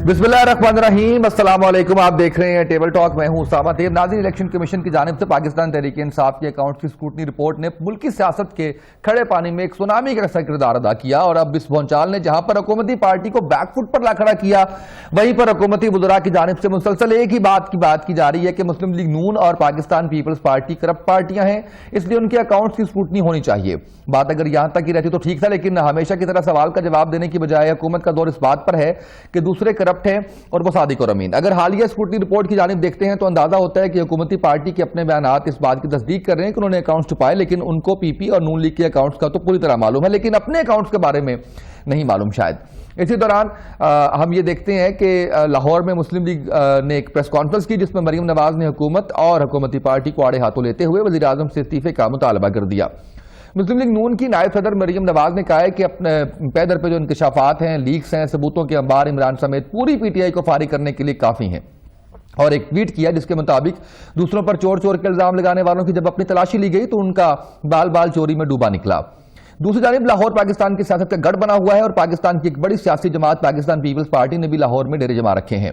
بسم اللہ الرحمن الرحیم، السلام علیکم۔ آپ دیکھ رہے ہیں ٹیبل ٹاک، میں ہوں اسامہ طیب۔ ناظرین، الیکشن کمیشن کی جانب سے پاکستان تحریک انصاف کے اکاؤنٹ کی اسکروٹنی رپورٹ نے ملکی سیاست کے کھڑے پانی میں ایک سونامی کا کردار ادا کیا، اور اب اس بھونچال نے جہاں پر حکومتی پارٹی کو بیک فٹ پر لا کھڑا کیا، وہیں پر حکومتی وزراء کی جانب سے مسلسل ایک ہی بات کی جا رہی ہے کہ مسلم لیگ نون اور پاکستان پیپلز پارٹی کرپٹ پارٹیاں ہیں، اس لیے ان کے اکاؤنٹس کی اسکروٹنی ہونی چاہیے۔ بات اگر یہاں تک ہی رہتی تو ٹھیک تھا، لیکن ہمیشہ کی طرح سوال کا جواب دینے کی بجائے حکومت کا دور اس بات پر ہے کہ دوسرے کرپٹ ہیں اور وہ صادق اور امین۔ اگر حالیہ اسکروٹنی رپورٹ کی جانب دیکھتے ہیں تو اندازہ ہوتا ہے کہ حکومتی پارٹی کے اپنے بیانات اس بات کی تصدیق کر رہے ہیں کہ انہوں نے اکاؤنٹس چھپائے، لیکن ان کو پی پی اور نون لیگ کے اکاؤنٹس کا تو پوری طرح معلوم ہے، لیکن اپنے اکاؤنٹس کے بارے میں نہیں معلوم شاید۔ اسی دوران ہم یہ دیکھتے ہیں کہ لاہور میں مسلم لیگ نے ایک پریس کانفرنس کی، جس میں مریم نواز نے حکومت اور حکومتی پارٹی کو آڑے ہاتھوں لیتے ہوئے وزیر اعظم سے استعفے کا مطالبہ کر دیا۔ مسلم لیگ نون کی نائب صدر مریم نواز نے کہا ہے کہ اپنے پیدر پہ جو انکشافات ہیں، لیکس ہیں، ثبوتوں کے انبار عمران سمیت پوری پی ٹی آئی کو فارغ کرنے کے لیے کافی ہیں، اور ایک ٹویٹ کیا جس کے مطابق دوسروں پر چور کے الزام لگانے والوں کی جب اپنی تلاشی لی گئی تو ان کا بال چوری میں ڈوبا نکلا۔ دوسری جانب لاہور پاکستان کی سیاست کا گڑھ بنا ہوا ہے، اور پاکستان کی ایک بڑی سیاسی جماعت پاکستان پیپلز پارٹی نے بھی لاہور میں ڈیرے جما رکھے ہیں،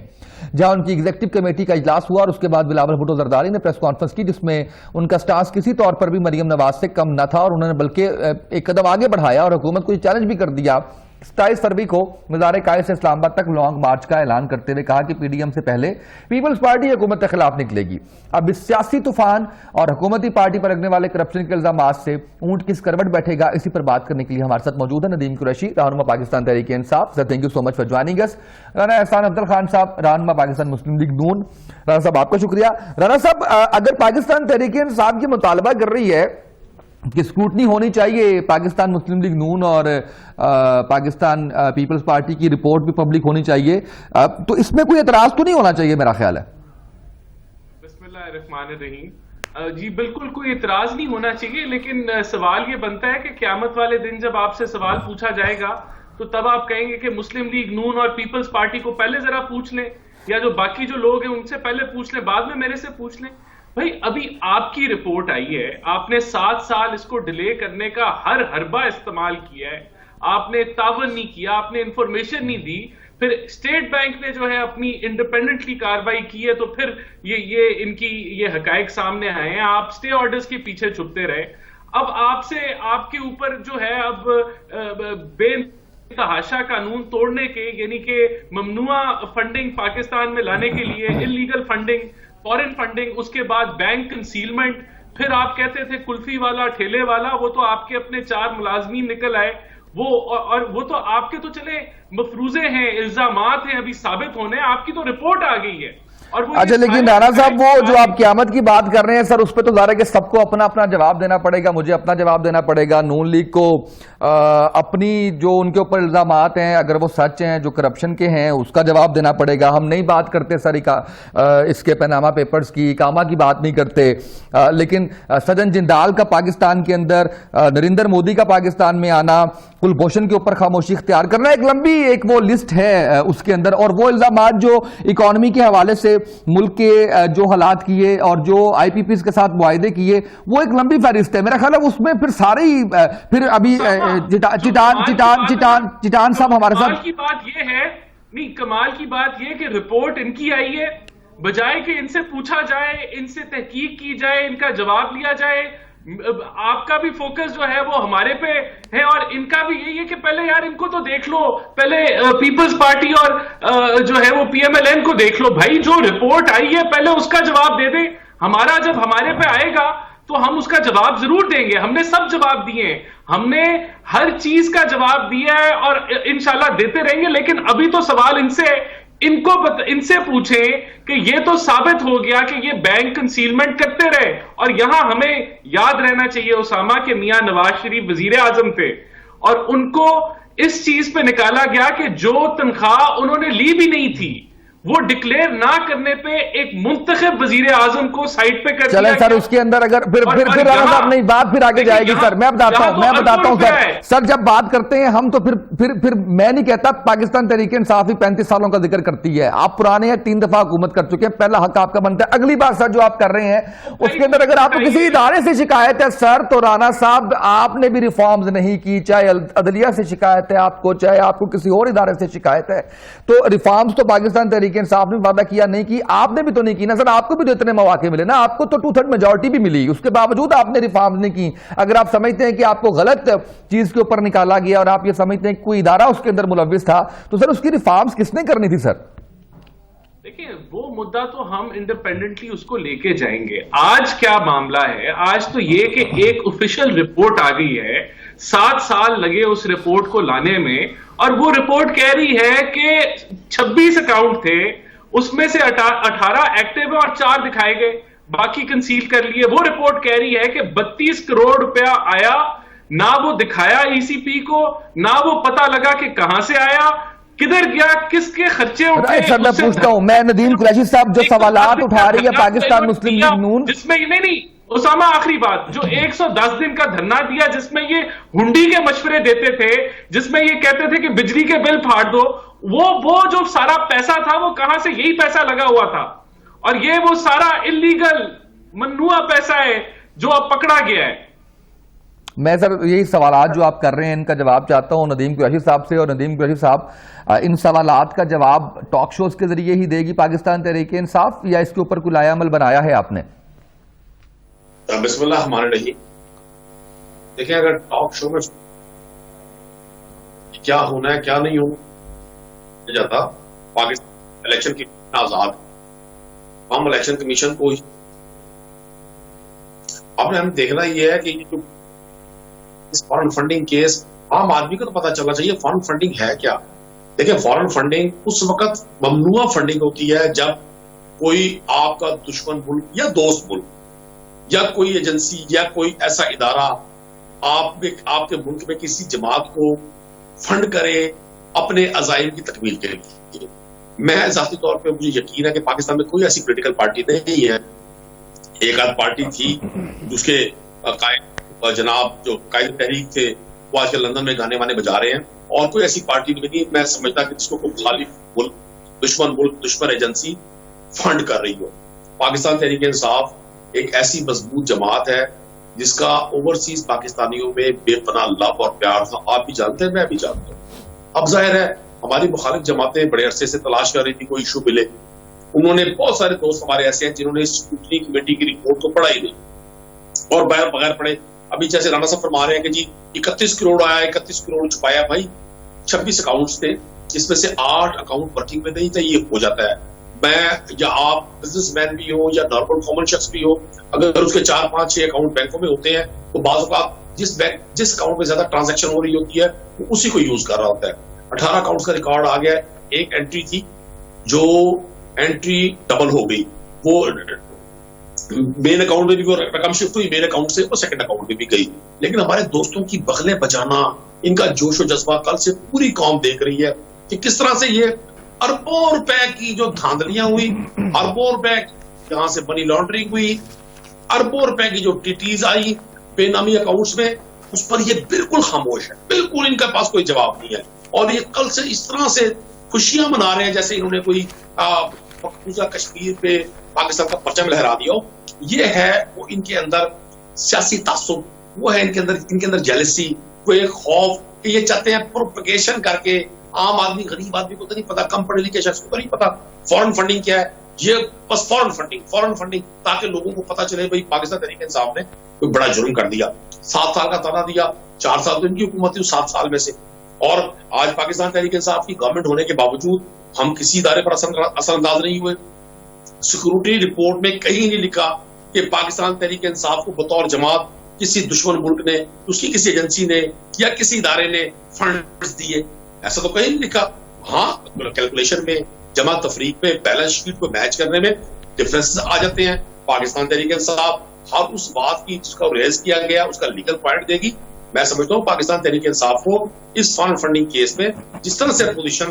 جہاں ان کی ایگزیکٹو کمیٹی کا اجلاس ہوا، اور اس کے بعد بلاول بھٹو زرداری نے پریس کانفرنس کی، جس میں ان کا سٹانس کسی طور پر بھی مریم نواز سے کم نہ تھا، اور انہوں نے بلکہ ایک قدم آگے بڑھایا اور حکومت کو یہ چیلنج بھی کر دیا 27 فروری کو مزار قائد سے اسلام آباد تک لانگ مارچ کا اعلان کرتے ہوئے کہا کہ پی ڈی ایم سے پہلے پیپلز پارٹی حکومت کے خلاف نکلے گی۔ اب اس سیاسی طوفان اور حکومتی پارٹی پر لگنے والے کرپشن کے الزامات سے اونٹ کس کروٹ بیٹھے گا، اسی پر بات کرنے کے لیے ہمارے ساتھ موجود ہے ندیم قریشی، رہنما Pakistan Tehreek Insaf. Sir thank you so much for joining اس۔ رانا احسان افضل خان صاحب، رہنما پاکستان مسلم لیگ نون۔ رانا صاحب آپ کا شکریہ۔ رانا صاحب، اگر پاکستان تحریک انصاف کی مطالبہ کر رہی ہے کہ اسکروٹنی ہونی چاہیے پاکستان مسلم لیگ نون اور پاکستان پیپلز پارٹی کی رپورٹ بھی پبلک ہونی چاہیے، تو اس میں کوئی اعتراض تو نہیں ہونا چاہیے میرا خیال ہے؟ بسم اللہ الرحمن الرحیم۔ جی بالکل کوئی اعتراض نہیں ہونا چاہیے، لیکن سوال یہ بنتا ہے کہ قیامت والے دن جب آپ سے سوال پوچھا جائے گا تو تب آپ کہیں گے کہ مسلم لیگ نون اور پیپلز پارٹی کو پہلے ذرا پوچھ لیں، یا جو باقی جو لوگ ہیں ان سے پہلے پوچھ لیں، بعد میں میرے سے پوچھ لیں۔ بھائی ابھی آپ کی رپورٹ آئی ہے، آپ نے 7 سال اس کو ڈیلے کرنے کا ہر حربہ استعمال کیا ہے، آپ نے تعاون نہیں کیا، آپ نے انفارمیشن نہیں دی، پھر اسٹیٹ بینک نے جو ہے اپنی انڈیپینڈنٹلی کارروائی کی ہے، تو پھر یہ ان کی یہ حقائق سامنے آئے ہیں، آپ اسٹے آرڈرز کے پیچھے چھپتے رہے۔ اب آپ کے اوپر جو ہے اب بے تحاشا قانون توڑنے کے، یعنی کہ ممنوع فنڈنگ پاکستان میں لانے کے لیے، انلیگل فنڈنگ، فورن فنڈنگ، اس کے بعد بینک کنسیلمنٹ، پھر آپ کہتے تھے کلفی والا، ٹھیلے والا، وہ تو آپ کے اپنے 4 ملازمین نکل آئے، وہ تو آپ کے تو چلے مفروضے ہیں، الزامات ہیں، ابھی ثابت ہونے، آپ کی تو رپورٹ آ گئی ہے۔ اچھا، لیکن رانا صاحب وہ جو آپ قیامت کی بات کر رہے ہیں سر، اس پہ تو ظاہر ہے کہ سب کو اپنا اپنا جواب دینا پڑے گا، مجھے اپنا جواب دینا پڑے گا، نون لیگ کو اپنی جو ان کے اوپر الزامات ہیں اگر وہ سچ ہیں، جو کرپشن کے ہیں، اس کا جواب دینا پڑے گا۔ ہم نہیں بات کرتے سر اس کے پیناما پیپرز کی، کاما کی بات نہیں کرتے، لیکن سجن جندال کا پاکستان کے اندر، نریندر مودی کا پاکستان میں آنا، کلبھوشن کے اوپر خاموشی اختیار کرنا، ایک لمبی ایک وہ لسٹ ہے اس کے اندر، اور وہ الزامات جو اکانومی کے حوالے سے ملک کے جو حالات کیے اور جو آئی پی پیز کے ساتھ معاہدے کیے، وہ ایک لمبی فہرست ہے میرا خیال ہے، اس میں پھر سارے ہی پھر ابھی چٹان صاحب ہمارے ساتھ۔ کمال کی بات یہ ہے، نہیں کمال کی بات یہ کہ رپورٹ ان کی آئی ہے، بجائے کہ ان سے پوچھا جائے، ان سے تحقیق کی جائے، ان کا جواب لیا جائے، آپ کا بھی فوکس جو ہے وہ ہمارے پہ ہے، اور ان کا بھی یہی ہے کہ پہلے یار ان کو تو دیکھ لو، پہلے پیپلز پارٹی اور جو ہے وہ پی ایم ایل این کو دیکھ لو، بھائی جو رپورٹ آئی ہے پہلے اس کا جواب دے دیں، ہمارا جب ہمارے پہ آئے گا تو ہم اس کا جواب ضرور دیں گے، ہم نے سب جواب دیے ہیں، ہم نے ہر چیز کا جواب دیا ہے اور انشاءاللہ دیتے رہیں گے، لیکن ابھی تو سوال ان سے پوچھیں کہ یہ تو ثابت ہو گیا کہ یہ بینک کنسیلمنٹ کرتے رہے، اور یہاں ہمیں یاد رہنا چاہیے اسامہ کہ میاں نواز شریف وزیر اعظم تھے، اور ان کو اس چیز پہ نکالا گیا کہ جو تنخواہ انہوں نے لی بھی نہیں تھی وہ ڈکلیئر نہ کرنے پہ ایک منتخب وزیر اعظم کو سائٹ پہ کر چلیں سر اس کے اندر اگر پھر نہیں بات پھر آگے جائے گی سر. میں بتاتا ہوں سر جب بات کرتے ہیں ہم تو پھر میں نہیں کہتا پاکستان تحریک انصاف 35 سالوں کا ذکر کرتی ہے. آپ پرانے ہیں, 3 دفعہ حکومت کر چکے ہیں, پہلا حق آپ کا بنتا ہے. اگلی بات سر جو آپ کر رہے ہیں اس کے اندر اگر آپ کو کسی ادارے سے شکایت ہے سر, تو رانا صاحب آپ نے بھی ریفارمز نہیں کی, چاہے عدلیہ سے شکایت ہے آپ کو, چاہے آپ کو کسی اور ادارے سے شکایت ہے, تو ریفارمز تو پاکستان تحریک انصاف نے وعدہ کیا نہیں کی, آپ نے بھی تو نہیں کی نا سر. آپ کو بھی تو اتنے مواقع ملے نا, آپ کو تو 2/3 میجورٹی بھی ملی, اس کے باوجود آپ نے ریفارمز نہیں کی. اگر آپ سمجھتے ہیں کہ آپ کو غلط چیز کے اوپر نکالا گیا اور آپ یہ سمجھتے ہیں کہ کوئی ادارہ اس کے اندر ملوث تھا, تو سر اس کی ریفارمز کس نے کرنی تھی سر؟ دیکھیں وہ مدعا تو ہم انڈیپینڈنٹلی اس کو لے کے جائیں گے. آج کیا معاملہ ہے, آج تو یہ کہ ایک آفیشیل رپورٹ آ گئی ہے, 7 سال لگے اس رپورٹ کو لانے میں, اور وہ رپورٹ کہہ رہی ہے کہ 26 اکاؤنٹ تھے, اس میں سے 18 ایکٹیو ہیں اور 4 دکھائے گئے, باقی کنسیل کر لیے. وہ رپورٹ کہہ رہی ہے کہ 32 کروڑ روپیہ آیا, نہ وہ دکھایا ای سی پی کو, نہ وہ پتہ لگا کہ کہاں سے آیا, کدھر گیا, کس کے خرچے اٹھے. سر میں پوچھتا ہوں, میں ندیم قریشی صاحب جو سوالات اٹھا رہی ہے پاکستان مسلم لیگ نون, جس میں نہیں اسامہ آخری بات, جو 110 دن کا دھرنا دیا جس میں یہ ہنڈی کے مشورے دیتے تھے, جس میں یہ کہتے تھے کہ بجلی کے بل پھاڑ دو, وہ جو سارا پیسہ تھا وہ کہاں سے, یہی پیسہ لگا ہوا تھا, اور یہ وہ سارا انلیگل ممنوع پیسہ ہے جو اب پکڑا گیا ہے. میں سر یہی سوالات جو آپ کر رہے ہیں ان کا جواب چاہتا ہوں ندیم قریشی صاحب سے, اور ندیم قریشی صاحب ان سوالات کا جواب ٹاک شوز کے ذریعے ہی دے گی پاکستان تحریک انصاف, یا اس کے اوپر کوئی لائحہ عمل بنایا ہے آپ نے؟ بسم اللہ الرحمن الرحیم. دیکھیں اگر ٹاک شو میں کیا ہونا ہے کیا نہیں ہونا جاتا, پاکستان الیکشن کمیشن آزاد, ہم الیکشن کمیشن کو اب ہمیں دیکھنا یہ ہے کہ اس فارن فنڈنگ کیس عام آدمی کو تو پتا چلنا چاہیے فارن فنڈنگ ہے کیا. دیکھیں فارن فنڈنگ اس وقت ممنوع فنڈنگ ہوتی ہے جب کوئی آپ کا دشمن ملک یا دوست ملک یا کوئی ایجنسی یا کوئی ایسا ادارہ آپ کے ملک میں کسی جماعت کو فنڈ کرے اپنے عزائم کی تکمیل کے لیے. میں ذاتی طور پہ مجھے یقین ہے کہ پاکستان میں کوئی ایسی پولیٹیکل پارٹی نہیں ہے, ایک آدھ پارٹی تھی جس کے جناب جو قائد تحریک تھے وہ آج کل لندن میں گانے وانے بجا رہے ہیں, اور کوئی ایسی پارٹی نہیں میں سمجھتا کہ جس کو کوئی مخالف ملک دشمن ایجنسی فنڈ کر رہی ہو. پاکستان تحریک انصاف ایک ایسی مضبوط جماعت ہے جس کا اوورسیز پاکستانیوں میں بے پناہ لو اور پیار تھا, آپ بھی جانتے ہیں, میں بھی جانتا ہوں. اب ظاہر ہے ہماری مخالف جماعتیں بڑے عرصے سے تلاش کر رہی تھی کوئی ایشو ملے, انہوں نے بہت سارے دوست ہمارے ایسے ہیں جنہوں نے اسکروٹنی کمیٹی کی رپورٹ کو پڑھا ہی نہیں اور بغیر پڑھے ابھی جیسے رانا صاحب فرما رہے ہیں کہ جی 31 کروڑ آیا, 31 کروڑ چھپایا. بھائی 26 اکاؤنٹس تھے جس میں سے 8 اکاؤنٹ ورکنگ میں نہیں تھے, یہ ہو جاتا ہے. میں یا آپ بزنس مین بھی ہو یا نارمل کامن شخص بھی ہو, اگر اس کے 4 5 6 اکاؤنٹ بینکوں میں ہوتے ہیں تو بعض اوقات جس اکاؤنٹ میں زیادہ ٹرانزیکشن ہو رہی ہوتی ہے وہ اسی کو یوز کر رہا ہوتا ہے. 18 اکاؤنٹس کا ریکارڈ آ گیا ہے. ایک انٹری تھی جو انٹری ڈبل ہو گئی, وہ مین اکاؤنٹ میں بھی وہ رقم شفٹ ہوئی, مین اکاؤنٹ سے وہ سیکنڈ اکاؤنٹ میں بھی گئی. لیکن ہمارے دوستوں کی بغلیں بجانا, ان کا جوش و جذبہ کل سے پوری قوم دیکھ رہی ہے کہ کس طرح سے یہ اربوں روپے کی جو دھاندلیاں ہوئی, اربوں روپے یہاں سے منی لانڈرنگ ہوئی, اربوں روپے کی جو ٹیٹیز آئی بے نامی اکاؤنٹس میں, اس پر یہ بالکل خاموش ہے, بالکل ان کے پاس کوئی جواب نہیں ہے. اور یہ کل سے اس طرح سے خوشیاں منا رہے ہیں جیسے انہوں نے کوئی مقبوضہ کشمیر پہ پاکستان کا پرچم لہرا دیا ہو. یہ ہے وہ ان کے اندر سیاسی تعصب, وہ ہے ان کے اندر جیلسی, وہ ایک خوف کہ یہ چاہتے ہیں پروپیگیشن کر کے عام آدمی غریب آدمی کو تو نہیں پتا, کم پڑھے لکھے شخص کو تو نہیں پتا فورن فنڈنگ کیا ہے. یہ بس فورن فنڈنگ تاکہ لوگوں کو پتا چلے بھائی پاکستان تحریک انصاف نے کوئی بڑا جرم کر دیا. 7 سال کا تانا دیا, 4 سال تو ان کی حکومت تھی 7 سال میں سے, اور آج پاکستان تحریک انصاف کی گورنمنٹ ہونے کے باوجود ہم کسی ادارے پر اثر انداز نہیں ہوئے. سیکورٹی رپورٹ میں کہیں نہیں لکھا کہ پاکستان تحریک انصاف کو بطور جماعت کسی دشمن ملک نے, اس کی کسی ایجنسی نے یا کسی ادارے نے فنڈز دیے, ایسا تو کہیں نہیں لکھا. ہاں کیلکولیشن میں, جمع تفریق میں, بیلنس شیٹ کو میچ کرنے میں ڈفرینس آ جاتے ہیں. پاکستان تحریک انصاف ہر اس بات کی جس کا ریز کیا گیا اس کا لیگل پوائنٹ دے گی. میں سمجھتا ہوں پاکستان تحریک انصاف کو اس فارن فنڈنگ کیس میں جس طرح سے اپوزیشن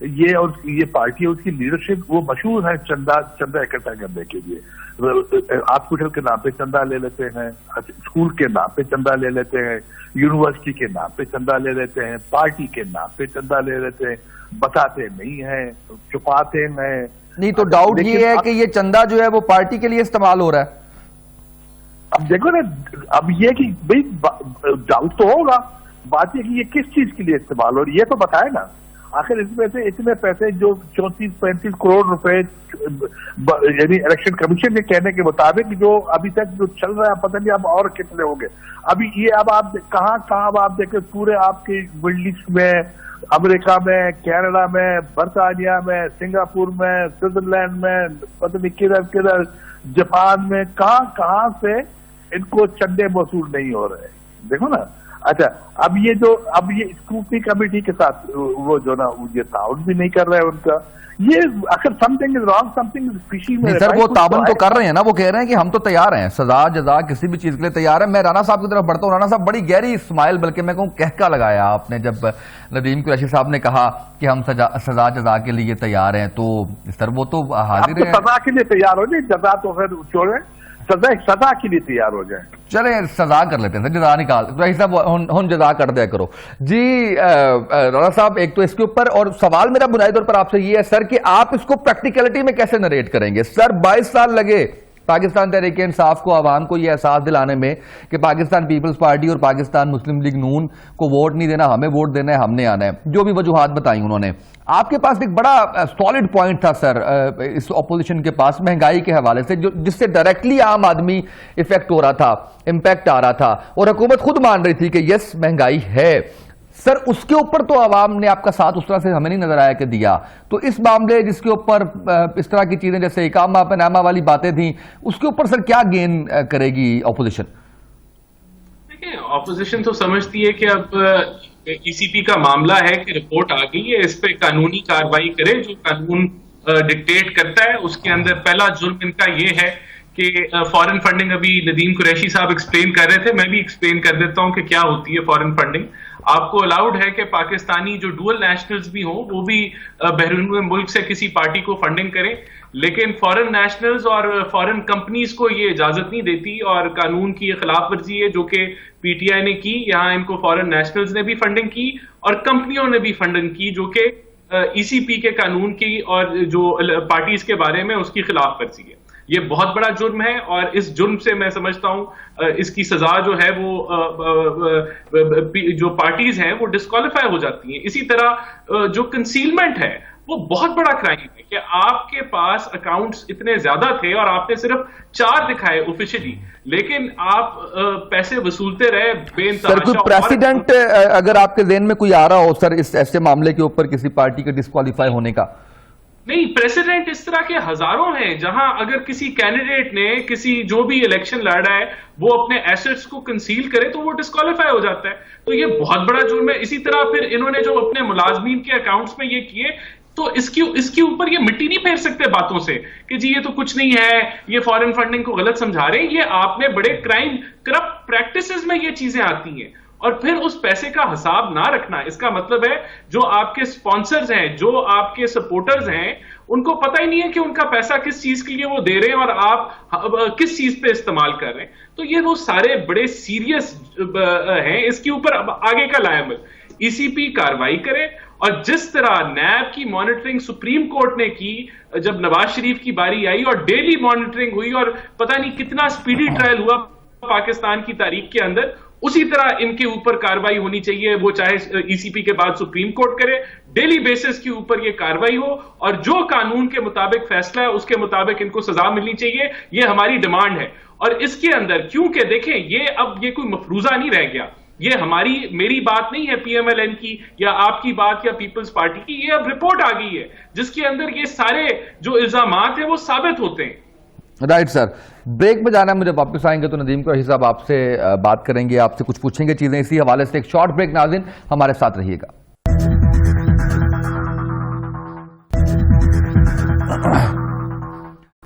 یہ اور یہ پارٹی ہے اس کی لیڈرشپ وہ مشہور ہے چندہ اکٹھا کرنے کے لیے. ہاسپٹل کے نام پہ چندہ لے لیتے ہیں, اسکول کے نام پہ چندہ لے لیتے ہیں, یونیورسٹی کے نام پہ چندہ لے لیتے ہیں, پارٹی کے نام پہ چندہ لے لیتے ہیں, بتاتے نہیں ہیں, چھپاتے ہیں. نہیں تو ڈاؤٹ یہ ہے کہ یہ چندہ جو ہے وہ پارٹی کے لیے استعمال ہو رہا ہے. اب دیکھو نا, اب یہ کہ بھائی ڈاؤٹ تو ہوگا, بات یہ کہ یہ کس چیز کے لیے استعمال ہو رہی ہے یہ تو بتائے نا. آخر اس میں سے اتنے پیسے جو 34-35 کروڑ روپے یعنی الیکشن کمیشن کے کہنے کے مطابق جو ابھی تک جو چل رہا ہے پتہ نہیں اب اور کتنے ہوں گے. ابھی یہ اب آپ کہاں اب آپ دیکھیں پورے آپ کے مڈل ایسٹ میں, امریکہ میں, کینیڈا میں, برطانیہ میں, سنگاپور میں, سوئٹزرلینڈ میں, پتہ نہیں کدھر جاپان میں, کہاں سے ان کو چندے موصول نہیں ہو رہے. دیکھو نا. اچھا اب یہ اسکروٹنی کمیٹی کے ساتھ وہ جو نا یہ تعاون بھی نہیں کر رہے ان کا, یہ اگر something is wrong, something is fishy میں. سر وہ تعاون تو کر رہے ہیں نا, وہ کہہ رہے ہیں کہ ہم تو تیار ہیں, سزا جزا کسی بھی چیز کے لیے تیار ہیں. میں رانا صاحب کی طرف بڑھتا ہوں. رانا صاحب بڑی گہری اسمائل بلکہ میں کہوں کہکا لگایا آپ نے جب ندیم قریشی صاحب نے کہا کہ ہم سزا جزا کے لیے تیار ہیں. تو سر وہ تو حاضر ہیں, سزا کے لیے تیار ہو جائے, جزا تو پھر چھوڑیں, سزا کے لیے تیار ہو جائیں. چلیں سزا کر لیتے ہیں سر, جزا نکال قریشی صاحب ہن جزا کر دیا کرو. جی رانا صاحب ایک تو اس کے اوپر, اور سوال میرا بنیادی طور پر آپ سے یہ ہے سر کہ آپ اس کو پریکٹیکلٹی میں کیسے نریٹ کریں گے. سر 22 سال لگے پاکستان تحریک انصاف کو, عوام کو یہ احساس دلانے میں کہ پاکستان پیپلز پارٹی اور پاکستان مسلم لیگ نون کو ووٹ نہیں دینا, ہمیں ووٹ دینا ہے, ہم نے آنا ہے, جو بھی وجوہات بتائیں انہوں نے. آپ کے پاس ایک بڑا سالڈ پوائنٹ تھا سر اس اپوزیشن کے پاس مہنگائی کے حوالے سے, جس سے ڈائریکٹلی عام آدمی افیکٹ ہو رہا تھا, امپیکٹ آ رہا تھا, اور حکومت خود مان رہی تھی کہ یس مہنگائی ہے. سر اس کے اوپر تو عوام نے آپ کا ساتھ اس طرح سے ہمیں نہیں نظر آیا کہ دیا. تو اس معاملے جس کے اوپر اس طرح کی چیزیں جیسے اقامہ پنامہ والی باتیں تھیں, اس کے اوپر سر کیا گین کرے گی اپوزیشن؟ دیکھیں اپوزیشن تو سمجھتی ہے کہ اب ای سی پی کا معاملہ ہے کہ رپورٹ آ گئی ہے, اس پہ قانونی کارروائی کرے, جو قانون ڈکٹیٹ کرتا ہے. اس کے اندر پہلا جرم ان کا یہ ہے کہ فارن فنڈنگ, ابھی ندیم قریشی صاحب ایکسپلین کر رہے تھے, میں بھی ایکسپلین کر دیتا ہوں کہ کیا ہوتی ہے فارن فنڈنگ. آپ کو الاؤڈ ہے کہ پاکستانی جو ڈوئل نیشنلز بھی ہوں وہ بھی بیرون ملک سے کسی پارٹی کو فنڈنگ کریں, لیکن فارن نیشنلز اور فارن کمپنیز کو یہ اجازت نہیں دیتی, اور قانون کی یہ خلاف ورزی ہے جو کہ پی ٹی آئی نے کی. یہاں ان کو فارن نیشنلز نے بھی فنڈنگ کی اور کمپنیوں نے بھی فنڈنگ کی, جو کہ ای سی پی کے قانون کی اور جو پارٹیز کے بارے میں اس کی خلاف ورزی ہے. یہ بہت بڑا جرم ہے, اور اس جرم سے میں سمجھتا ہوں اس کی سزا جو ہے وہ جو پارٹیز ہیں وہ ڈسکوالیفائی ہو جاتی ہیں. اسی طرح جو کنسیلمنٹ ہے وہ بہت بڑا کرائم ہے کہ آپ کے پاس اکاؤنٹس اتنے زیادہ تھے اور آپ نے صرف 4 دکھائے آفیشلی, لیکن آپ پیسے وصولتے رہے بے انتہا. سر کوئی پریسیڈنٹ اگر آپ کے ذہن میں کوئی آ رہا ہو سر اس ایسے معاملے کے اوپر کسی پارٹی کے ڈسکوالیفائی ہونے کا؟ نہیں, پریسیڈنٹ اس طرح کے ہزاروں ہیں جہاں اگر کسی کینڈیڈیٹ نے کسی جو بھی الیکشن لڑ رہا ہے وہ اپنے ایسٹس کو کنسیل کرے تو وہ ڈسکوالیفائی ہو جاتا ہے. تو یہ بہت بڑا جرم ہے. اسی طرح پھر انہوں نے جو اپنے ملازمین کے اکاؤنٹس میں یہ کیے, تو اس کے اوپر یہ مٹی نہیں پھیر سکتے باتوں سے کہ جی یہ تو کچھ نہیں ہے, یہ فارن فنڈنگ کو غلط سمجھا رہے ہیں. یہ آپ نے بڑے کرائم کرپٹ پریکٹسز میں یہ چیزیں آتی ہیں, اور پھر اس پیسے کا حساب نہ رکھنا. اس کا مطلب ہے جو آپ کے سپانسرز ہیں, جو آپ کے سپورٹرز ہیں, ان کو پتہ ہی نہیں ہے کہ ان کا پیسہ کس چیز کے لیے وہ دے رہے ہیں اور آپ کس چیز پہ استعمال کر رہے ہیں. تو یہ وہ سارے بڑے سیریس ہیں. اس کے اوپر اب آگے کا لائحہ ای سی پی کاروائی کرے, اور جس طرح نیب کی مانیٹرنگ سپریم کورٹ نے کی جب نواز شریف کی باری آئی اور ڈیلی مانیٹرنگ ہوئی اور پتہ نہیں کتنا سپیڈی ٹرائل ہوا پاکستان کی تاریخ کے اندر, اسی طرح ان کے اوپر کاروائی ہونی چاہیے. وہ چاہے ای سی پی کے بعد سپریم کورٹ کرے, ڈیلی بیسس کے اوپر یہ کاروائی ہو, اور جو قانون کے مطابق فیصلہ ہے اس کے مطابق ان کو سزا ملنی چاہیے. یہ ہماری ڈیمانڈ ہے. اور اس کے اندر کیونکہ دیکھیں یہ کوئی مفروضہ نہیں رہ گیا, یہ میری بات نہیں ہے پی ایم ایل این کی یا آپ کی بات یا پیپلز پارٹی کی, یہ اب رپورٹ آ گئی ہے جس کے اندر یہ سارے جو الزامات ہیں وہ ثابت ہوتے ہیں. رائٹ سر, بریک میں جانا ہے مجھے, واپس آئیں گے تو ندیم قریشی صاحب آپ سے بات کریں گے, آپ سے کچھ پوچھیں گے چیزیں. اسی حوالے سے ایک شارٹ بریک. ناظرین ہمارے ساتھ رہیے گا.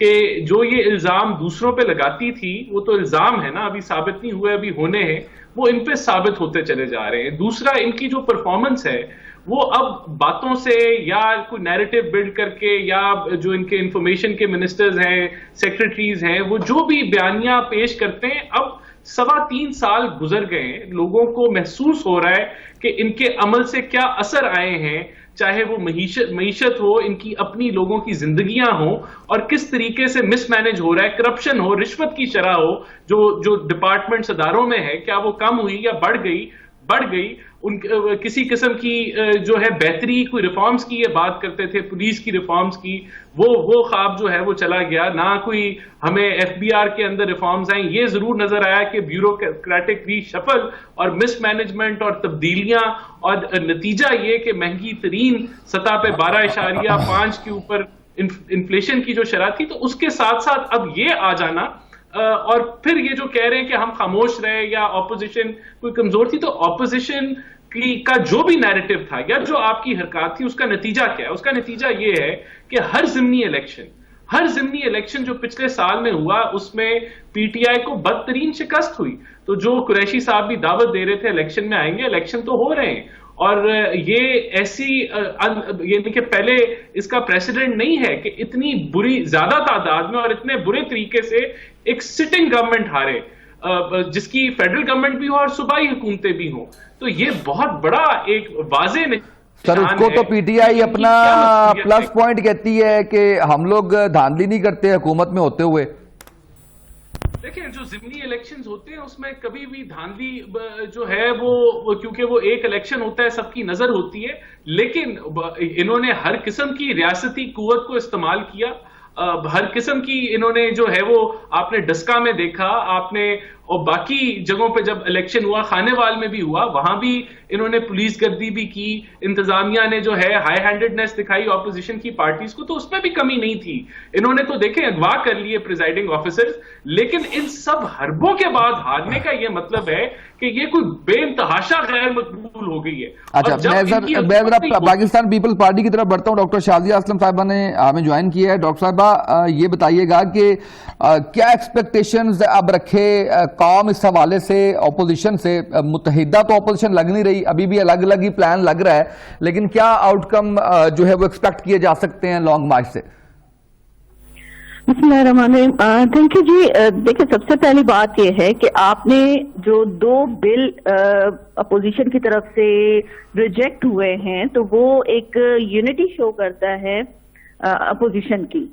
کہ جو یہ الزام دوسروں پہ لگاتی تھی وہ تو الزام ہے نا, ابھی ثابت نہیں ہوئے, ابھی ہونے ہیں, وہ ان پہ ثابت ہوتے چلے جا رہے ہیں. دوسرا, ان کی جو پرفارمنس ہے وہ اب باتوں سے یا کوئی نیریٹو بلڈ کر کے, یا جو ان کے انفارمیشن کے منسٹرز ہیں, سیکرٹریز ہیں, وہ جو بھی بیانیہ پیش کرتے ہیں, اب 3.25 سال گزر گئے ہیں, لوگوں کو محسوس ہو رہا ہے کہ ان کے عمل سے کیا اثر آئے ہیں, چاہے وہ معیشت ہو, ان کی اپنی لوگوں کی زندگیاں ہوں, اور کس طریقے سے مس مینج ہو رہا ہے, کرپشن ہو, رشوت کی شرح ہو جو ڈپارٹمنٹس اداروں میں ہے, کیا وہ کم ہوئی یا بڑھ گئی. ان کسی قسم کی جو ہے بہتری, کوئی ریفارمز کی یہ بات کرتے تھے, پولیس کی ریفارمز کی, وہ خواب جو ہے وہ چلا گیا. نہ کوئی ہمیں ایف بی آر کے اندر ریفارمز آئیں. یہ ضرور نظر آیا کہ بیوروکریٹک ری شفل اور مس مینجمنٹ اور تبدیلیاں, اور نتیجہ یہ کہ مہنگی ترین سطح پہ 12.5 کے اوپر انفلیشن کی جو شرح تھی, تو اس کے ساتھ ساتھ اب یہ آ جانا, اور پھر یہ جو کہہ رہے ہیں کہ ہم خاموش رہے یا اپوزیشن کوئی کمزور تھی, تو اپوزیشن کا جو بھی نیریٹو تھا یا جو آپ کی حرکات تھی, اس کا نتیجہ کیا ہے؟ اس کا نتیجہ یہ ہے کہ ہر ضمنی الیکشن جو پچھلے سال میں ہوا, اس میں پی ٹی آئی کو بدترین شکست ہوئی. تو جو قریشی صاحب بھی دعوت دے رہے تھے الیکشن میں آئیں گے, الیکشن تو ہو رہے ہیں, اور یہ ایسی یعنی کہ پہلے اس کا پریسیڈنٹ نہیں ہے کہ اتنی بری زیادہ تعداد میں اور اتنے برے طریقے سے ایک سٹنگ گورنمنٹ ہارے, جس کی فیڈرل گورنمنٹ بھی ہو اور صوبائی حکومتیں بھی ہوں. تو یہ بہت بڑا ایک واضح سر, اس کو تو پی ٹی آئی اپنا پلس پوائنٹ کہتی ہے کہ ہم لوگ دھاندلی نہیں کرتے حکومت میں ہوتے ہوئے. دیکھیں, جو ضمنی الیکشنز ہوتے ہیں اس میں کبھی بھی دھاندلی جو ہے وہ کیونکہ وہ ایک الیکشن ہوتا ہے, سب کی نظر ہوتی ہے, لیکن انہوں نے ہر قسم کی ریاستی قوت کو استعمال کیا, ہر قسم کی انہوں نے جو ہے وہ, آپ نے ڈسکا میں دیکھا, آپ نے اور باقی جگہوں پہ جب الیکشن ہوا, خانے وال میں بھی ہوا, وہاں بھی انہوں نے پولیس گردی بھی کی, انتظامیہ نے جو ہے ہائی ہینڈڈنیس دکھائی اپوزیشن کی پارٹیز کو, تو اس میں بھی کمی نہیں تھی. انہوں نے تو دیکھیں اغوا کر لیے پریزائڈنگ آفیسرز, لیکن ان سب حربوں کے بعد ہارنے کا یہ مطلب ہے کہ یہ کوئی بے انتہاشا غیر مقبول ہو گئی ہے. اچھا, میں ذرا پاکستان پیپلز پارٹی کی طرف بڑھتا ہوں. ڈاکٹر شازیہ اسلم صاحبہ نے ہمیں جوائن کیا ہے. ڈاکٹر صاحبہ, یہ بتائیے گا کہ کیا ایکسپیکٹیشنز اب رکھے قوم اس حوالے سے اپوزیشن سے؟ متحدہ تو اپوزیشن لگ نہیں رہی, ابھی بھی الگ الگ ہی پلان لگ رہا ہے, لیکن کیا آؤٹ کم جو ہے وہ ایکسپیکٹ کیے جا سکتے ہیں لانگ مارچ سے؟ بسم اللہ الرحمن الرحیم. تھینک یو جی. دیکھیں, سب سے پہلی بات یہ ہے کہ آپ نے جو 2 بل اپوزیشن کی طرف سے ریجیکٹ ہوئے ہیں, تو وہ ایک یونٹی شو کرتا ہے اپوزیشن کی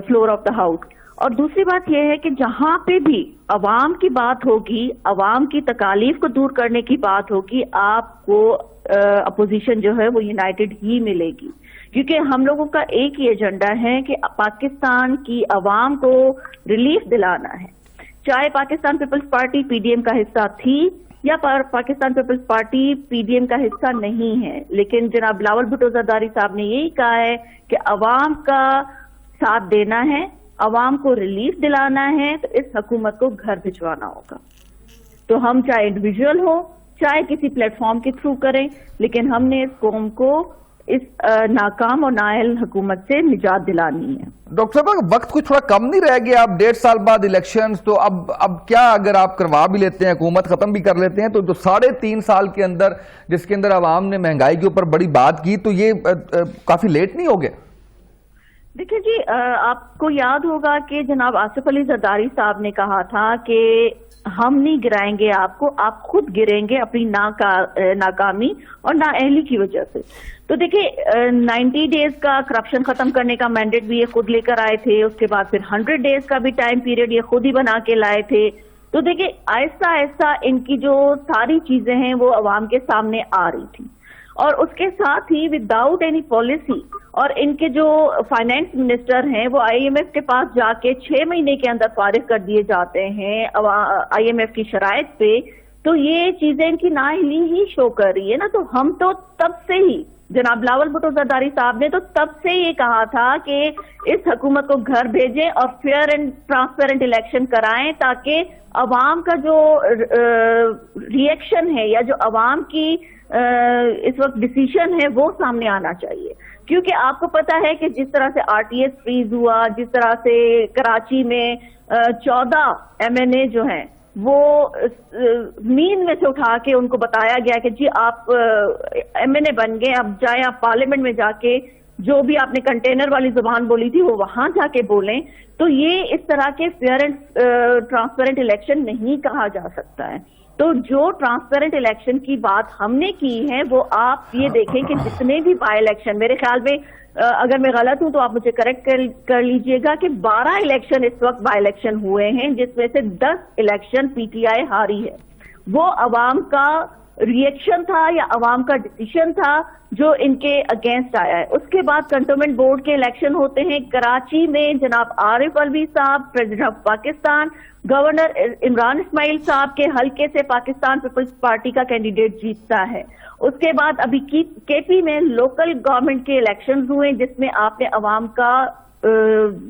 فلور آف دا ہاؤس. اور دوسری بات یہ ہے کہ جہاں پہ بھی عوام کی بات ہوگی, عوام کی تکالیف کو دور کرنے کی بات ہوگی, آپ کو اپوزیشن جو ہے وہ یونائٹڈ ہی ملے گی, کیونکہ ہم لوگوں کا ایک ہی ایجنڈا ہے کہ پاکستان کی عوام کو ریلیف دلانا ہے. چاہے پاکستان پیپلز پارٹی پی ڈی ایم کا حصہ تھی یا پاکستان پیپلز پارٹی پی ڈی ایم کا حصہ نہیں ہے, لیکن جناب بلاول بھٹو زرداری صاحب نے یہی کہا ہے کہ عوام کا ساتھ دینا ہے, عوام کو ریلیف دلانا ہے, تو اس حکومت کو گھر بھجوانا ہوگا. تو ہم چاہے انڈیویجول ہو, چاہے کسی پلیٹ فارم کے تھرو کریں, لیکن ہم نے اس قوم کو اس ناکام اور نااہل حکومت سے نجات دلانی ہے. ڈاکٹر صاحب, وقت کچھ تھوڑا کم نہیں رہ گیا, اب 1.5 سال بعد الیکشنز, تو اب کیا اگر آپ کروا بھی لیتے ہیں, حکومت ختم بھی کر لیتے ہیں, تو 3.5 سال کے اندر جس کے اندر عوام نے مہنگائی کے اوپر بڑی بات کی, تو یہ کافی لیٹ نہیں ہو گئے؟ دیکھیں جی, آپ کو یاد ہوگا کہ جناب آصف علی زرداری صاحب نے کہا تھا کہ ہم نہیں گرائیں گے آپ کو, آپ خود گریں گے اپنی ناکامی اور نااہلی کی وجہ سے. تو دیکھیں 90 ڈیز کا کرپشن ختم کرنے کا مینڈیٹ بھی یہ خود لے کر آئے تھے, اس کے بعد پھر 100 ڈیز کا بھی ٹائم پیریڈ یہ خود ہی بنا کے لائے تھے. تو دیکھیں آہستہ آہستہ ان کی جو ساری چیزیں ہیں وہ عوام کے سامنے آ رہی تھی, اور اس کے ساتھ ہی وداؤٹ اینی پالیسی, اور ان کے جو فائنینس منسٹر ہیں وہ آئی ایم ایف کے پاس جا کے 6 مہینے کے اندر فارغ کر دیے جاتے ہیں آئی ایم ایف کی شرائط پہ, تو یہ چیزیں ان کی نااہلی ہی شو کر رہی ہے نا. تو ہم تو تب سے ہی جناب بلاول بھٹو زرداری صاحب نے تو تب سے یہ کہا تھا کہ اس حکومت کو گھر بھیجیں اور فیئر اینڈ ٹرانسپیرنٹ الیکشن کرائیں تاکہ عوام کا جو ری ایکشن ہے یا جو عوام کی اس وقت ڈیسیشن ہے وہ سامنے آنا چاہیے. کیونکہ آپ کو پتا ہے کہ جس طرح سے آر ٹی ایس فریز ہوا, جس طرح سے کراچی میں 14 MNA جو ہیں وہ نیند میں سے اٹھا کے ان کو بتایا گیا کہ جی آپ MNA بن گئے, اب جائیں آپ پارلیمنٹ میں جا کے جو بھی آپ نے کنٹینر والی زبان بولی تھی وہ وہاں جا کے بولیں. تو یہ اس طرح کے فیئر اینڈ ٹرانسپیرنٹ الیکشن نہیں کہا جا سکتا ہے. تو جو ٹرانسپیرنٹ الیکشن کی بات ہم نے کی ہے وہ آپ یہ دیکھیں کہ جتنے بھی بائی الیکشن, میرے خیال میں اگر میں غلط ہوں تو آپ مجھے کریکٹ کر لیجئے گا, کہ 12 الیکشن اس وقت بائی الیکشن ہوئے ہیں جس میں سے 10 الیکشن PTI ہاری ہے. وہ عوام کا ری ایکشن تھا یا عوام کا ڈیسیشن تھا جو ان کے اگینسٹ آیا ہے. اس کے بعد کنٹونمنٹ بورڈ کے الیکشن ہوتے ہیں. کراچی میں جناب عارف الوی صاحب president of Pakistan, governor Imran Ismail صاحب کے حلقے سے پاکستان پیپلز پارٹی کا کینڈیڈیٹ جیتتا ہے. اس کے بعد ابھی KP میں لوکل گورنمنٹ کے الیکشنز ہوئے جس میں آپ نے عوام کا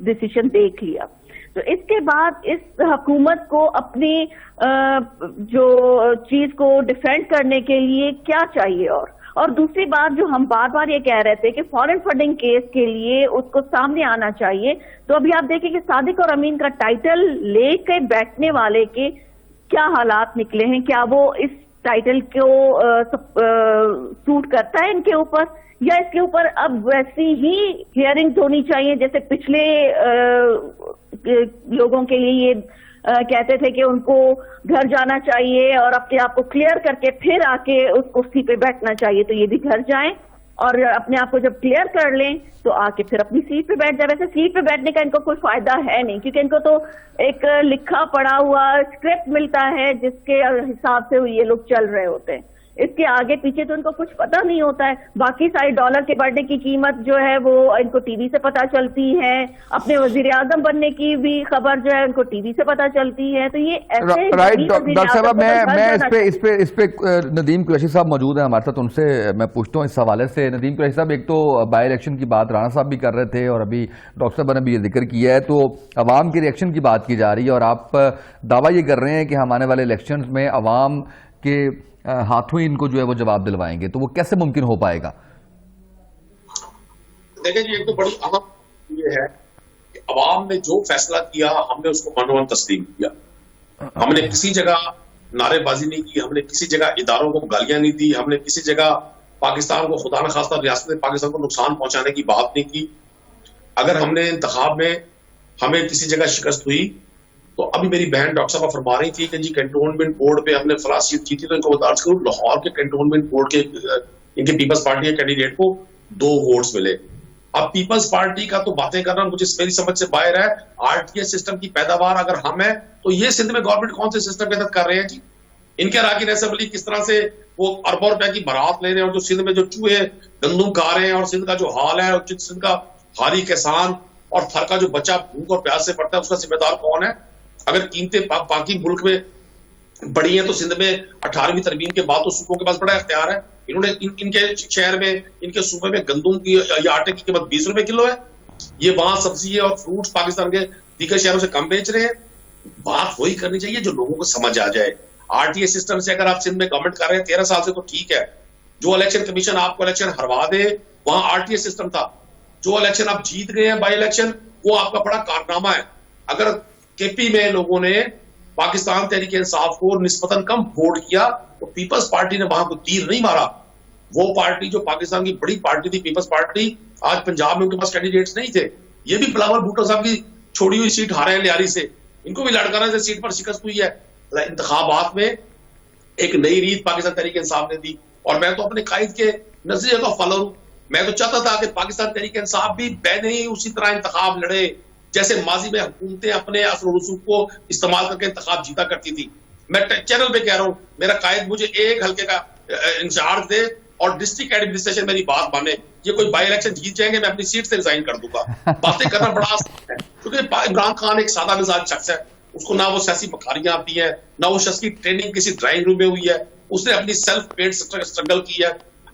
ڈیسیشن دیکھ لیا. تو اس کے بعد اس حکومت کو اپنی جو چیز کو ڈیفینڈ کرنے کے لیے کیا چاہیے. اور دوسری بات جو ہم بار بار یہ کہہ رہے تھے کہ فارن فنڈنگ کیس کے لیے اس کو سامنے آنا چاہیے. تو ابھی آپ دیکھیں کہ صادق اور امین کا ٹائٹل لے کے بیٹھنے والے کے کیا حالات نکلے ہیں. کیا وہ اس ٹائٹل کو سوٹ کرتا ہے ان کے اوپر, یا اس کے اوپر اب ویسی ہی ہیئرنگ ہونی چاہیے جیسے پچھلے لوگوں کے لیے یہ کہتے تھے کہ ان کو گھر جانا چاہیے اور اپنے آپ کو کلیئر کر کے پھر آ کے اس کرسی پہ بیٹھنا چاہیے. تو یہ بھی گھر جائیں اور اپنے آپ کو جب کلیئر کر لیں تو آ کے پھر اپنی سیٹ پہ بیٹھ جائے. ویسے سیٹ پہ بیٹھنے کا ان کو کوئی فائدہ ہے نہیں, کیونکہ ان کو تو ایک لکھا پڑا ہوا اسکرپٹ ملتا ہے جس کے حساب سے یہ لوگ چل رہے ہوتے ہیں. اس کے آگے پیچھے تو ان کو کچھ پتہ نہیں ہوتا ہے. باقی ساری ڈالر کے بڑھنے کی قیمت جو ہے وہ ان کو ٹی وی سے پتہ چلتی ہے, اپنے وزیر اعظم بننے کی بھی خبر جو ہے ان کو ٹی وی سے پتہ چلتی ہے. تو یہ ایسے ڈاکٹر صاحب میں اس پہ ندیم قریشی صاحب موجود ہیں ہمارے ساتھ, ان سے میں پوچھتا ہوں اس حوالے سے. ندیم قریشی صاحب, ایک تو بائی الیکشن کی بات رانا صاحب بھی کر رہے تھے اور ابھی ڈاکٹر صاحب نے بھی یہ ذکر کیا ہے, تو عوام کی ریئیکشن کی بات کی جا رہی ہے اور آپ دعویٰ یہ کر رہے ہیں کہ ہم آنے والے الیکشنز میں عوام کے ہاتھوں ہی ان کو جو ہے وہ جواب دلوائیں گے. تو وہ کیسے ممکن ہو پائے گا؟ دیکھیں جی, ایک تو بڑی اہم یہ ہے کہ عوام نے جو فیصلہ کیا ہم نے اس کو من و من تسلیم کیا. ہم نے کسی جگہ نعرے بازی نہیں کی, ہم نے کسی جگہ اداروں کو گالیاں نہیں دی, ہم نے کسی جگہ پاکستان کو خدا نخواستہ ریاست پاکستان کو نقصان پہنچانے کی بات نہیں کی. اگر ہم نے انتخاب میں ہمیں کسی جگہ شکست ہوئی تو ابھی میری بہن ڈاکٹر صاحبہ فرما رہی تھی کہ جی کنٹونمنٹ بورڈ پہ ہم نے فلاں سیٹ جیتی, تو ان کو بتا کروں لاہور کے کنٹونمنٹ بورڈ کے ان کے پیپلز پارٹی کے کینڈیڈیٹ کو 2 ووٹس ملے. اب پیپلز پارٹی کا تو باتیں کرنا مجھے میری سمجھ سے باہر ہے. RTS سسٹم کی پیداوار اگر ہم ہیں تو یہ سندھ میں گورنمنٹ کون سے سسٹم کے تحت کر رہے ہیں جی؟ ان کے اراکین اسمبلی کس طرح سے وہ اربوں روپے کی برات لے رہے ہیں, اور جو سندھ میں جو چوہے گندم کھا رہے ہیں اور سندھ کا جو حال ہے, اور سندھ کا ہاری کسان اور تھر کا جو بچہ بھوک اور پیاس سے پڑتا ہے اس کا ذمہ دار کون ہے؟ اگر قیمتیں باقی ملک میں بڑی ہیں تو سندھ میں 18ویں ترمیم کے بعد تو صوبوں کے پاس بڑا اختیار ہے. انہوں نے ان کے شہر میں ان کے صوبے میں گندم کی یا آٹے کی قیمت 20 روپے کلو ہے. یہ وہاں سبزی اور فروٹس پاکستان کے دیگر شہروں سے کم بیچ رہے ہیں. بات وہی کرنی چاہیے جو لوگوں کو سمجھ آ جائے. RTS سسٹم سے اگر آپ سندھ میں گورنمنٹ کر رہے ہیں 13 سال سے تو ٹھیک ہے. جو الیکشن کمیشن آپ کو الیکشن ہروا دے وہاں RTS سسٹم تھا. جو الیکشن آپ جیت گئے ہیں بائی الیکشن وہ آپ کا بڑا کارنامہ ہے. اگر KP میں لوگوں نے پاکستان تحریک انصاف کو نسبتاً کم ووٹ کیا تو پیپلز پارٹی نے وہاں کو تیر نہیں مارا. وہ پارٹی جو پاکستان کی بڑی پارٹی تھی پیپلز پارٹی, آج پنجاب میں ان کے پاس کینڈیڈیٹس نہیں تھے. یہ بھی بلاول بھٹو صاحب کی چھوڑی ہوئی سیٹ ہارے ہیں لیاری سے, ان کو بھی لڑکانا سے سیٹ پر شکست ہوئی ہے. انتخابات میں ایک نئی ریت پاکستان تحریک انصاف نے دی, اور میں تو اپنے قائد کے نظریے کا فالو ہوں. میں تو چاہتا تھا کہ پاکستان تحریک انصاف بھی بین ہی اسی طرح انتخاب لڑے جیسے ماضی میں حکومتیں اپنے اثر و رسوخ کو استعمال کر کے انتخاب جیتا کرتی تھی. میں چینل پہ کہہ رہا ہوں میرا قائد مجھے ایک حلقے کا انچارج دے اور ڈسٹرکٹ ایڈمنسٹریشن میری بات مانے. یہ کوئی بائی الیکشن جیت جائیں گے میں اپنی سیٹ سے ریزائن کر دوں گا. باتیں کرنا بڑا آسان ہے کیونکہ عمران خان ایک سادہ مزاج شخص ہے. اس کو نہ وہ سیاسی بخاریاں آتی ہیں, نہ وہ شخص کی ٹریننگ کسی ڈرائنگ روم میں ہوئی ہے. اس نے اپنی سیلف پیڈ اسٹرگل کی ہے.